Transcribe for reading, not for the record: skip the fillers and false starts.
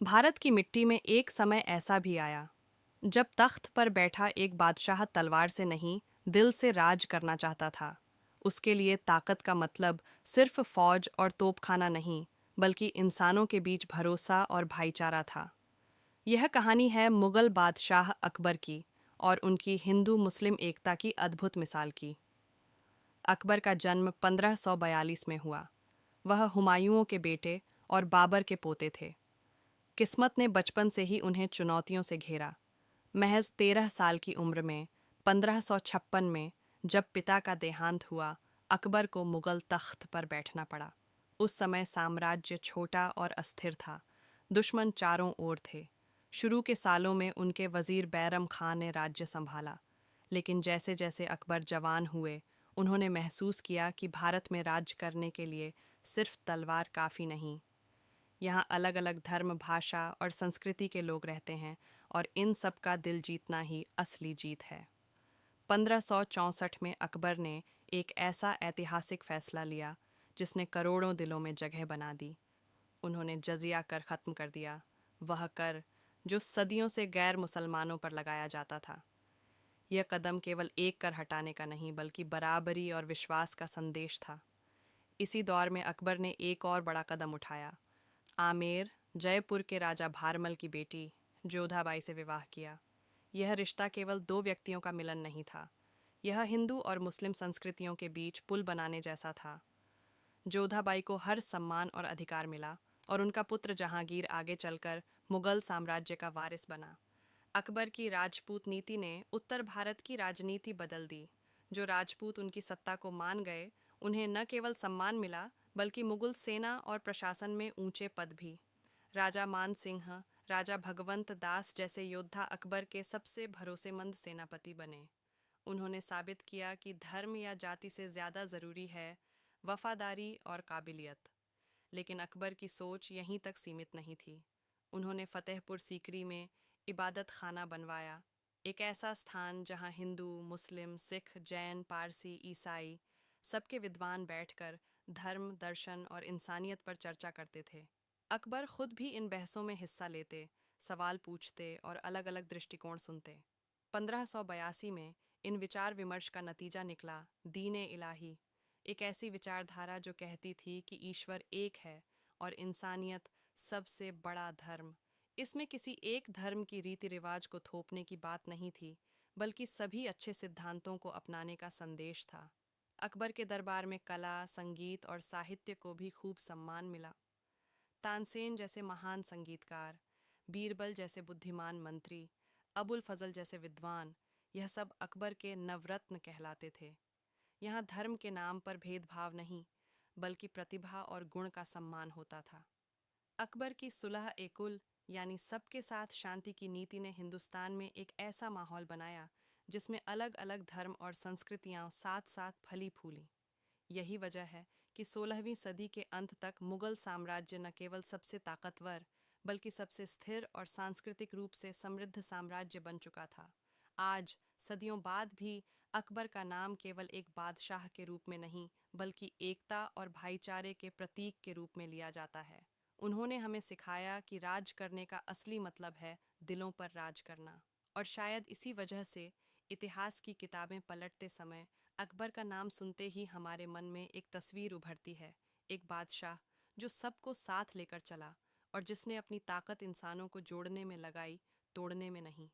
भारत की मिट्टी में एक समय ऐसा भी आया जब तख्त पर बैठा एक बादशाह तलवार से नहीं, दिल से राज करना चाहता था। उसके लिए ताकत का मतलब सिर्फ फौज और तोपखाना नहीं, बल्कि इंसानों के बीच भरोसा और भाईचारा था। यह कहानी है मुगल बादशाह अकबर की और उनकी हिंदू मुस्लिम एकता की अद्भुत मिसाल की। अकबर का जन्म 1542 में हुआ। वह हुमायूं के बेटे और बाबर के पोते थे। किस्मत ने बचपन से ही उन्हें चुनौतियों से घेरा। महज 13 साल की उम्र में 1556 में जब पिता का देहांत हुआ, अकबर को मुगल तख्त पर बैठना पड़ा। उस समय साम्राज्य छोटा और अस्थिर था। दुश्मन चारों ओर थे। शुरू के सालों में उनके वजीर बैरम खान ने राज्य संभाला, लेकिन जैसे जैसे अकबर जवान हुए, उन्होंने महसूस किया कि भारत में राज करने के लिए सिर्फ तलवार काफ़ी नहीं। यहाँ अलग अलग धर्म, भाषा और संस्कृति के लोग रहते हैं और इन सब का दिल जीतना ही असली जीत है। 1564 में अकबर ने एक ऐसा ऐतिहासिक फैसला लिया जिसने करोड़ों दिलों में जगह बना दी। उन्होंने जजिया कर ख़त्म कर दिया, वह कर जो सदियों से गैर मुसलमानों पर लगाया जाता था। यह कदम केवल एक कर हटाने का नहीं, बल्कि बराबरी और विश्वास का संदेश था। इसी दौर में अकबर ने एक और बड़ा कदम उठाया। आमेर, जयपुर के राजा भारमल की बेटी जोधाबाई से विवाह किया। यह रिश्ता केवल दो व्यक्तियों का मिलन नहीं था, यह हिंदू और मुस्लिम संस्कृतियों के बीच पुल बनाने जैसा था। जोधाबाई को हर सम्मान और अधिकार मिला और उनका पुत्र जहांगीर आगे चलकर मुगल साम्राज्य का वारिस बना। अकबर की राजपूत नीति ने उत्तर भारत की राजनीति बदल दी। जो राजपूत उनकी सत्ता को मान गए, उन्हें न केवल सम्मान मिला, बल्कि मुगल सेना और प्रशासन में ऊंचे पद भी। राजा मान सिंह, राजा भगवंत दास जैसे योद्धा अकबर के सबसे भरोसेमंद सेनापति बने। उन्होंने साबित किया कि धर्म या जाति से ज़्यादा ज़रूरी है वफादारी और काबिलियत। लेकिन अकबर की सोच यहीं तक सीमित नहीं थी। उन्होंने फतेहपुर सीकरी में इबादत खाना बनवाया, एक ऐसा स्थान जहां हिंदू, मुस्लिम, सिख, जैन, पारसी, ईसाई सबके विद्वान बैठकर धर्म, दर्शन और इंसानियत पर चर्चा करते थे। अकबर खुद भी इन बहसों में हिस्सा लेते, सवाल पूछते और अलग अलग दृष्टिकोण सुनते। 1582 में इन विचार विमर्श का नतीजा निकला दीन-ए इलाही, एक ऐसी विचारधारा जो कहती थी कि ईश्वर एक है और इंसानियत सबसे बड़ा धर्म। इसमें किसी एक धर्म की रीति रिवाज को थोपने की बात नहीं थी, बल्कि सभी अच्छे सिद्धांतों को अपनाने का संदेश था। अकबर के दरबार में कला, संगीत और साहित्य को भी खूब सम्मान मिला। तानसेन जैसे महान संगीतकार, बीरबल जैसे बुद्धिमान मंत्री, अबुल फजल जैसे विद्वान, यह सब अकबर के नवरत्न कहलाते थे। यहाँ धर्म के नाम पर भेदभाव नहीं, बल्कि प्रतिभा और गुण का सम्मान होता था। अकबर की सुलह ए कुल यानी सबके साथ शांति की नीति ने हिंदुस्तान में एक ऐसा माहौल बनाया जिसमें अलग अलग धर्म और संस्कृतियां साथ साथ फली फूली। यही वजह है कि 16वीं सदी के अंत तक मुगल साम्राज्य न केवल सबसे ताकतवर, बल्कि सबसे स्थिर और सांस्कृतिक रूप से समृद्ध साम्राज्य बन चुका था। आज सदियों बाद भी अकबर का नाम केवल एक बादशाह के रूप में नहीं, बल्कि एकता और भाईचारे के प्रतीक के रूप में लिया जाता है। उन्होंने हमें सिखाया कि राज करने का असली मतलब है दिलों पर राज करना। और शायद इसी वजह से इतिहास की किताबें पलटते समय अकबर का नाम सुनते ही हमारे मन में एक तस्वीर उभरती है, एक बादशाह जो सबको साथ लेकर चला और जिसने अपनी ताकत इंसानों को जोड़ने में लगाई, तोड़ने में नहीं।